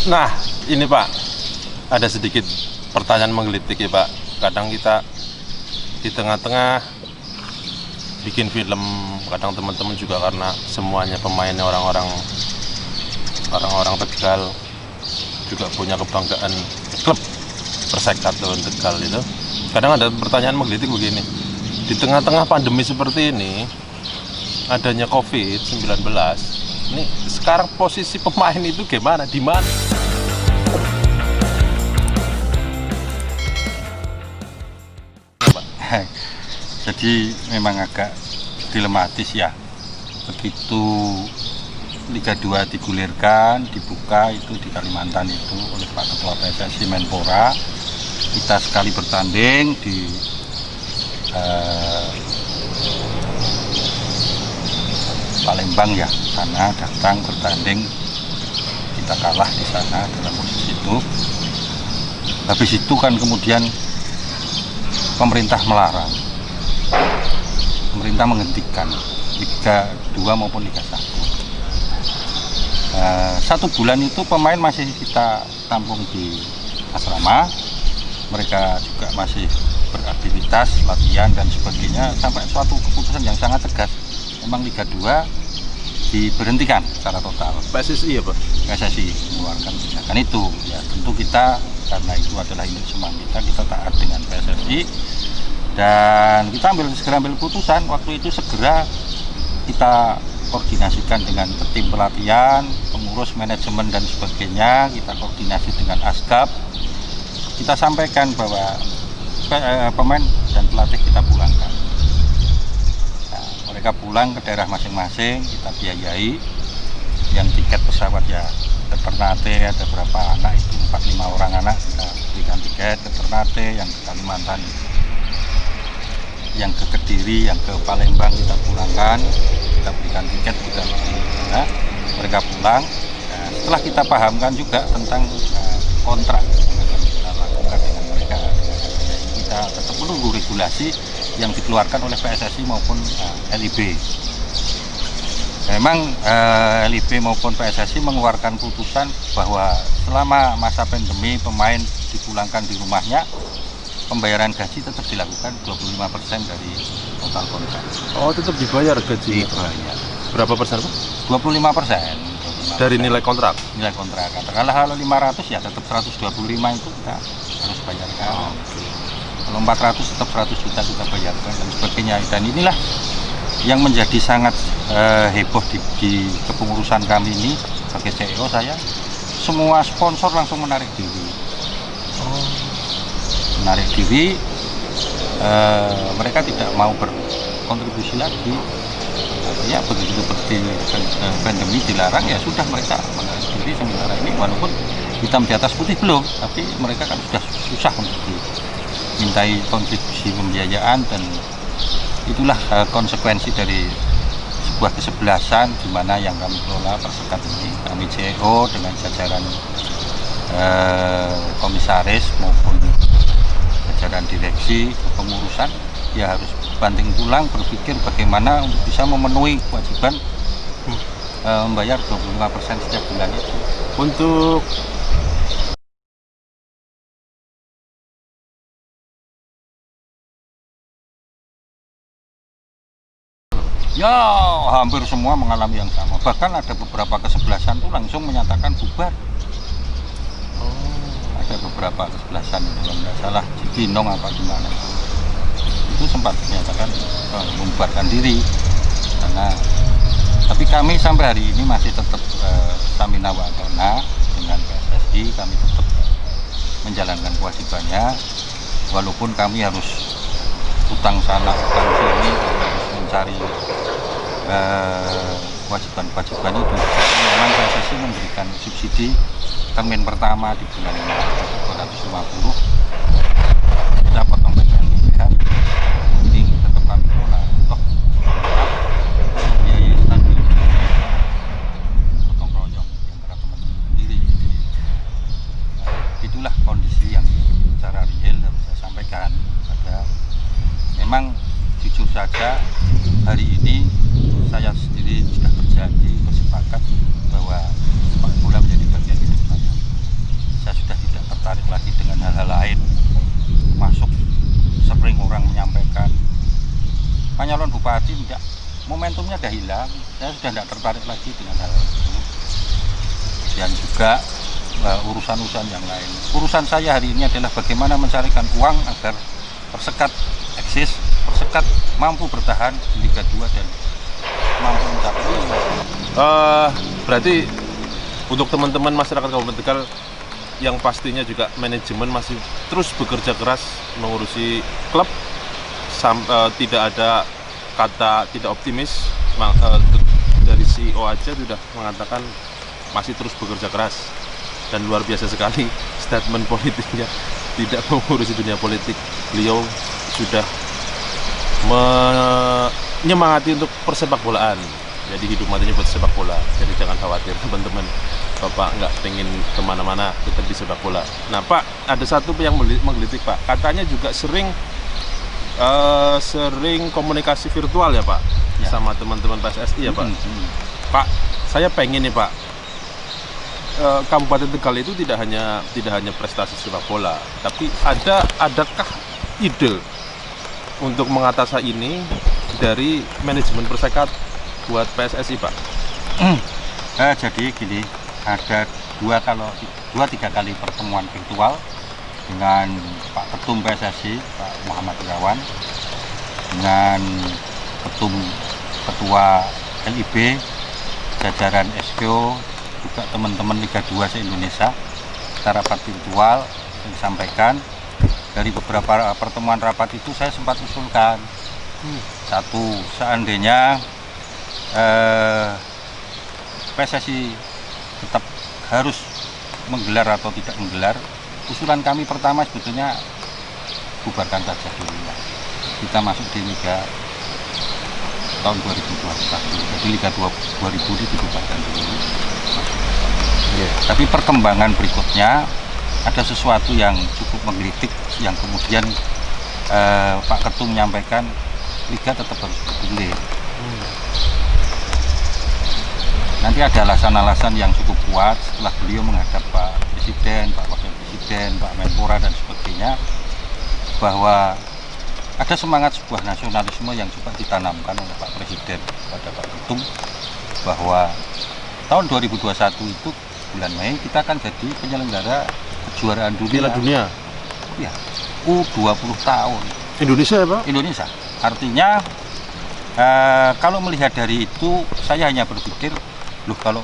Nah, ini Pak, ada sedikit pertanyaan menggelitik ya Pak. Kadang kita di tengah-tengah bikin film, kadang teman-teman juga karena semuanya pemainnya orang-orang Tegal, juga punya kebanggaan klub Persekatan Tegal itu. Kadang ada pertanyaan menggelitik begini, di tengah-tengah pandemi seperti ini, adanya COVID-19, ini sekarang posisi pemain itu gimana, di mana? Jadi memang agak dilematis ya, begitu Liga 2 digulirkan, dibuka itu di Kalimantan itu oleh Pak Ketua PSSI Menpora. Kita sekali bertanding di Palembang ya, sana datang bertanding, kita kalah di sana dalam posisi itu. Habis itu kan kemudian pemerintah melarang, pemerintah menghentikan Liga 2 maupun Liga 1. 1 bulan itu pemain masih kita tampung di asrama, mereka juga masih beraktivitas, latihan dan sebagainya, sampai suatu keputusan yang sangat tegas, memang Liga 2 diberhentikan secara total. PSSI ya Pak? PSSI mengeluarkan kebijakan itu, ya tentu kita karena itu adalah induk semang kita taat dengan PSSI dan kita segera ambil keputusan. Waktu itu segera kita koordinasikan dengan tim pelatihan, pengurus manajemen dan sebagainya, kita koordinasi dengan ASGAP, kita sampaikan bahwa pemain dan pelatih kita pulangkan. Nah, mereka pulang ke daerah masing-masing, kita biayai, yang tiket pesawat ya ke Ternate, ada berapa anak itu 4-5 orang anak kita berikan tiket ke Ternate, yang ke Kalimantan, yang ke Kediri, yang ke Palembang kita pulangkan, kita berikan tiket juga ya, mereka pulang. Nah, setelah kita pahamkan juga tentang kontrak yang akan kita lakukan dengan mereka, kita tetap menunggu regulasi yang dikeluarkan oleh PSSI maupun LIB. Memang LIB maupun PSSI mengeluarkan putusan bahwa selama masa pandemi pemain dipulangkan di rumahnya, pembayaran gaji tetap dilakukan 25% dari total kontrak. Oh, tetap dibayar gaji? Dibayar. Berapa persen Pak? 25%. Dari nilai kontrak? Nilai kontrak. Katakanlah kalau 500 ya tetap 125 itu kita harus bayarkan. Oh, kalau 400 tetap 100 juta kita bayarkan dan sebagainya. Dan inilah yang menjadi sangat heboh di kepengurusan kami ini sebagai CEO saya. Semua sponsor langsung menarik diri. Menarik diri, mereka tidak mau berkontribusi lagi. Ya begitu seperti pandemi dilarang ya sudah, mereka menarik diri. Sementara ini walaupun hitam di atas putih belum, tapi mereka kan sudah susah untuk dimintai kontribusi pembiayaan, dan itulah konsekuensi dari sebuah kesebelasan di mana yang kami kelola Persekat ini. Kami CEO dengan jajaran komisaris maupun jajaran direksi kepengurusan ya harus banting tulang berpikir bagaimana untuk bisa memenuhi kewajiban membayar 25% setiap bulan itu. Untuk ya hampir semua mengalami yang sama, bahkan ada beberapa kesebelasan tuh langsung menyatakan bubar. Ada beberapa kesebelasan itu kalau nggak salah Cibinong apa gimana itu sempat menyatakan membubarkan diri. Karena tapi kami sampai hari ini masih tetap Samina Watona dengan PSSI, kami tetap menjalankan kewajibannya walaupun kami harus utang sana utang sini, harus mencari kewajiban-kewajiban itu. Memang PSSI memberikan subsidi termin pertama di bulan ini 250, kita potong bagian BPH, ini tetap kami kelola. Toh biaya tadi potong royong di antara teman-teman sendiri. Jadi itulah kondisi yang secara real harus saya sampaikan. Memang jujur saja hari ini saya sendiri sudah berjanji, bersepakat bahwa sepak bola menjadi bagian hidup saya. penyalon bupati tidak, momentumnya udah hilang. Saya sudah tidak tertarik lagi dengan hal itu. Dan juga urusan-urusan yang lain. Urusan saya hari ini adalah bagaimana mencarikan uang agar Persekat eksis, Persekat mampu bertahan di Liga 2 dan mampu mencapai ini. Berarti untuk teman-teman masyarakat Kabupaten Tegal yang pastinya juga manajemen masih terus bekerja keras mengurusi klub, tidak ada kata tidak optimis. Dari CEO aja sudah mengatakan masih terus bekerja keras, dan luar biasa sekali statement politiknya, tidak mengurusi dunia politik. Beliau sudah menyemangati untuk persepak bolaan, jadi hidup matinya buat sepak bola. Jadi jangan khawatir teman-teman, Bapak nggak pengen kemana-mana, tetap di sepak bola. Nah Pak, ada satu yang menggelitik Pak, katanya juga sering komunikasi virtual ya Pak, ya, sama teman-teman PSSI ya Pak. Pak, saya pengen nih Pak, Kabupaten Tegal itu tidak hanya prestasi sepak bola, tapi adakah ide untuk mengatasi ini dari manajemen Persekat buat PSSI Pak? Jadi gini, ada 2-3 kali pertemuan virtual dengan Pak Ketum PSSI, Pak Muhammad Irawan, dengan Ketua LIB, jajaran SKO, juga teman-teman Liga 2 se-Indonesia. Kita rapat virtual, yang disampaikan dari beberapa pertemuan rapat itu saya sempat usulkan, satu, seandainya PSSI tetap harus menggelar atau tidak menggelar, usulan kami pertama sebetulnya bubarkan saja dulu ya. Kita masuk di Liga tahun 2021, jadi Liga 2000 itu dibubarkan dulu. Tapi perkembangan berikutnya ada sesuatu yang cukup menggelitik, yang kemudian Pak Ketum menyampaikan Liga tetap harus bergulir. Nanti ada alasan-alasan yang cukup kuat setelah beliau menghadap Pak Presiden, Pak Wakil Presiden, Pak Menpora dan sebagainya, bahwa ada semangat sebuah nasionalisme yang coba ditanamkan oleh Pak Presiden pada Pak Ketum, bahwa tahun 2021 itu bulan Mei kita akan jadi penyelenggara kejuaraan dunia. Ya, U20 tahun. Indonesia ya Pak? Indonesia. Artinya kalau melihat dari itu, saya hanya berpikir, loh kalau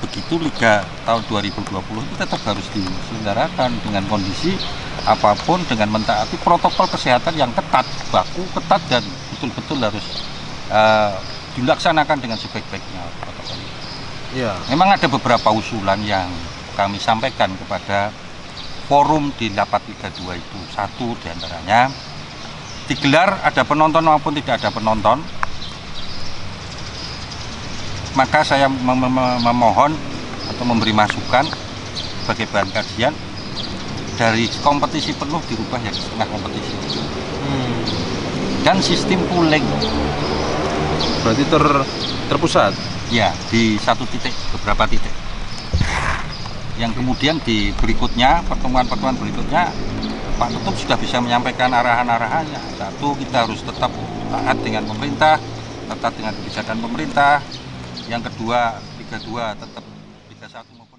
begitu Liga tahun 2020 itu tetap harus diselenggarakan dengan kondisi apapun, dengan mentaati protokol kesehatan yang ketat, baku, ketat, dan betul-betul harus dilaksanakan dengan sebaik-baiknya protokol itu. Ya. Memang ada beberapa usulan yang kami sampaikan kepada forum di rapat Liga 2 itu. Satu diantaranya, digelar ada penonton maupun tidak ada penonton, maka saya memohon atau memberi masukan sebagai bahan kajian, dari kompetisi penuh dirubah jadi setengah kompetisi. Dan sistem pooling. Berarti terpusat? Ya, di satu titik, beberapa titik. Yang kemudian di berikutnya, pertemuan-pertemuan berikutnya, Pak Ketum sudah bisa menyampaikan arahan-arahannya. Satu, kita harus tetap taat dengan pemerintah, taat dengan kebijakan pemerintah. Yang kedua, Liga 2 tetap Liga 1 maupun